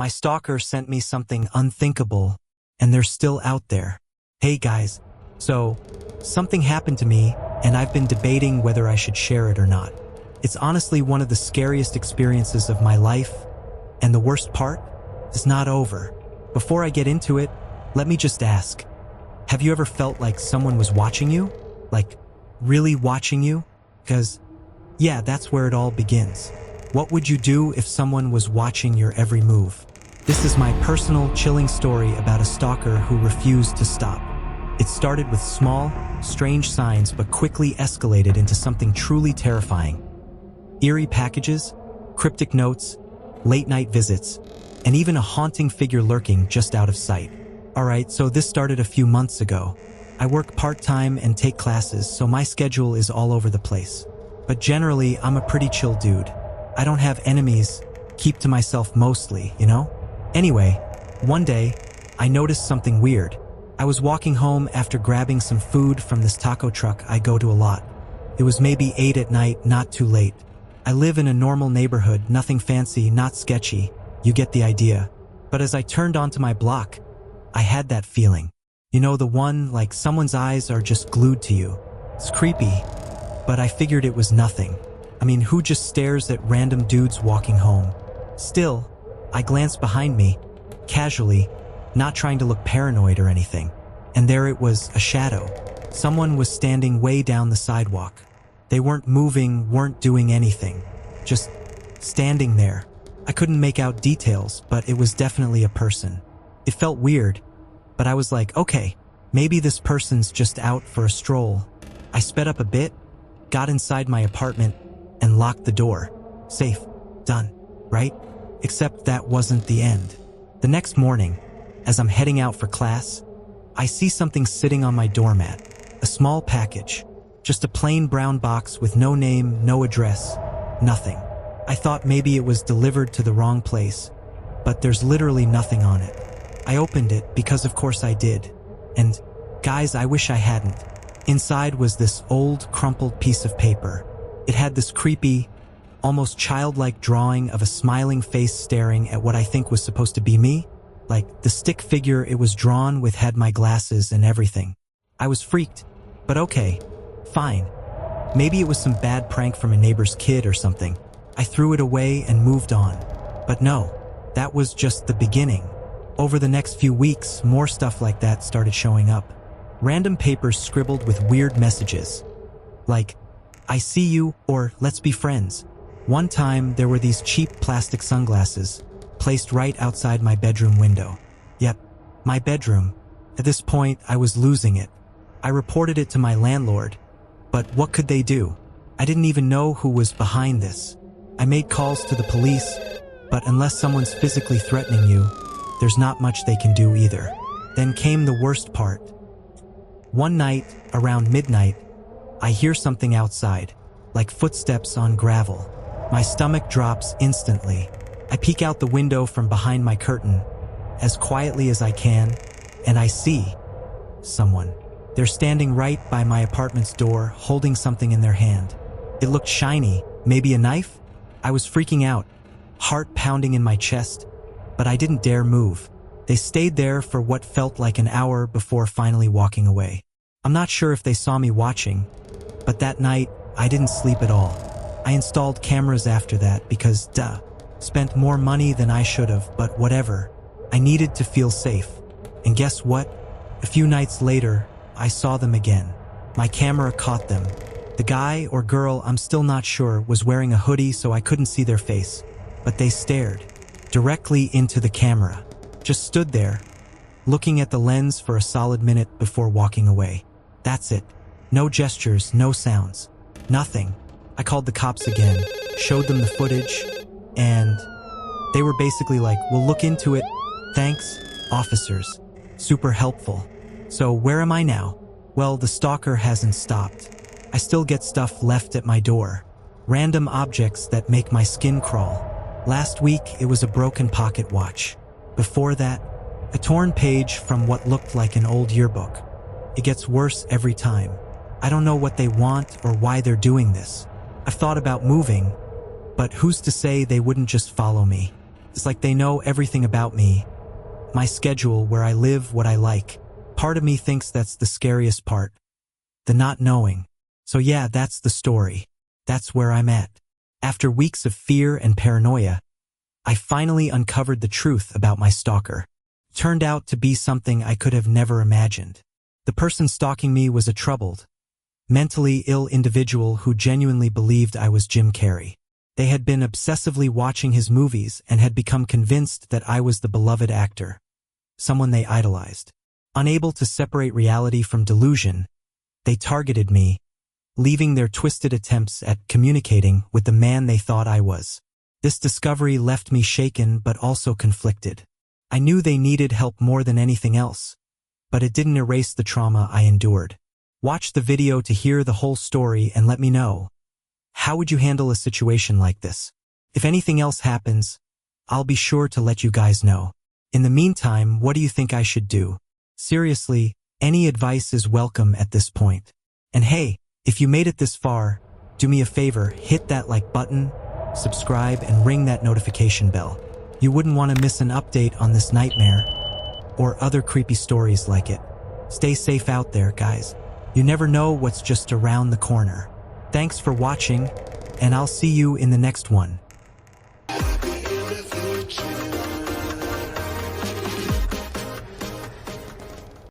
My stalker sent me something unthinkable, and they're still out there. Hey guys, so something happened to me, and I've been debating whether I should share it or not. It's honestly one of the scariest experiences of my life, and the worst part is not over. Before I get into it, let me just ask, have you ever felt like someone was watching you? Like, really watching you? Because, yeah, that's where it all begins. What would you do if someone was watching your every move? This is my personal, chilling story about a stalker who refused to stop. It started with small, strange signs but quickly escalated into something truly terrifying. Eerie packages, cryptic notes, late-night visits, and even a haunting figure lurking just out of sight. Alright, so this started a few months ago. I work part-time and take classes, so my schedule is all over the place. But generally, I'm a pretty chill dude. I don't have enemies, keep to myself mostly, you know? Anyway, one day, I noticed something weird. I was walking home after grabbing some food from this taco truck I go to a lot. It was maybe 8 at night, not too late. I live in a normal neighborhood, nothing fancy, not sketchy. You get the idea. But as I turned onto my block, I had that feeling. You know, the one, like someone's eyes are just glued to you. It's creepy, but I figured it was nothing. I mean, who just stares at random dudes walking home? Still, I glanced behind me, casually, not trying to look paranoid or anything. And there it was, a shadow. Someone was standing way down the sidewalk. They weren't moving, weren't doing anything. Just standing there. I couldn't make out details, but it was definitely a person. It felt weird, but I was like, okay, maybe this person's just out for a stroll. I sped up a bit, got inside my apartment, and locked the door. Safe. Done. Right? Except that wasn't the end. The next morning, as I'm heading out for class, I see something sitting on my doormat. A small package. Just a plain brown box with no name, no address, nothing. I thought maybe it was delivered to the wrong place, but there's literally nothing on it. I opened it because of course I did. And, guys, I wish I hadn't. Inside was this old, crumpled piece of paper. It had this creepy, almost childlike drawing of a smiling face staring at what I think was supposed to be me. Like, the stick figure it was drawn with had my glasses and everything. I was freaked, but okay, fine. Maybe it was some bad prank from a neighbor's kid or something. I threw it away and moved on. But no, that was just the beginning. Over the next few weeks, more stuff like that started showing up. Random papers scribbled with weird messages. Like, I see you, or let's be friends. One time, there were these cheap plastic sunglasses, placed right outside my bedroom window. Yep, my bedroom. At this point, I was losing it. I reported it to my landlord, but what could they do? I didn't even know who was behind this. I made calls to the police, but unless someone's physically threatening you, there's not much they can do either. Then came the worst part. One night, around midnight, I hear something outside, like footsteps on gravel. My stomach drops instantly. I peek out the window from behind my curtain, as quietly as I can, and I see someone. They're standing right by my apartment's door, holding something in their hand. It looked shiny, maybe a knife? I was freaking out, heart pounding in my chest, but I didn't dare move. They stayed there for what felt like an hour before finally walking away. I'm not sure if they saw me watching, but that night, I didn't sleep at all. I installed cameras after that because, spent more money than I should have, but whatever. I needed to feel safe. And guess what? A few nights later, I saw them again. My camera caught them. The guy or girl, I'm still not sure, was wearing a hoodie so I couldn't see their face. But they stared directly into the camera. Just stood there, looking at the lens for a solid minute before walking away. That's it. No gestures, no sounds. Nothing. I called the cops again, showed them the footage, and they were basically like, we'll look into it. Thanks, officers. Super helpful. So where am I now? Well, the stalker hasn't stopped. I still get stuff left at my door. Random objects that make my skin crawl. Last week, it was a broken pocket watch. Before that, a torn page from what looked like an old yearbook. It gets worse every time. I don't know what they want or why they're doing this. I've thought about moving, but who's to say they wouldn't just follow me? It's like they know everything about me, my schedule, where I live, what I like. Part of me thinks that's the scariest part, the not knowing. So yeah, that's the story. That's where I'm at. After weeks of fear and paranoia, I finally uncovered the truth about my stalker. It turned out to be something I could have never imagined. The person stalking me was a troubled, mentally ill individual who genuinely believed I was Jim Carrey. They had been obsessively watching his movies and had become convinced that I was the beloved actor, someone they idolized. Unable to separate reality from delusion, they targeted me, leaving their twisted attempts at communicating with the man they thought I was. This discovery left me shaken but also conflicted. I knew they needed help more than anything else, but it didn't erase the trauma I endured. Watch the video to hear the whole story and let me know. How would you handle a situation like this? If anything else happens, I'll be sure to let you guys know. In the meantime, what do you think I should do? Seriously, any advice is welcome at this point. And hey, if you made it this far, do me a favor, hit that like button, subscribe, and ring that notification bell. You wouldn't want to miss an update on this nightmare or other creepy stories like it. Stay safe out there, guys. You never know what's just around the corner. Thanks for watching, and I'll see you in the next one.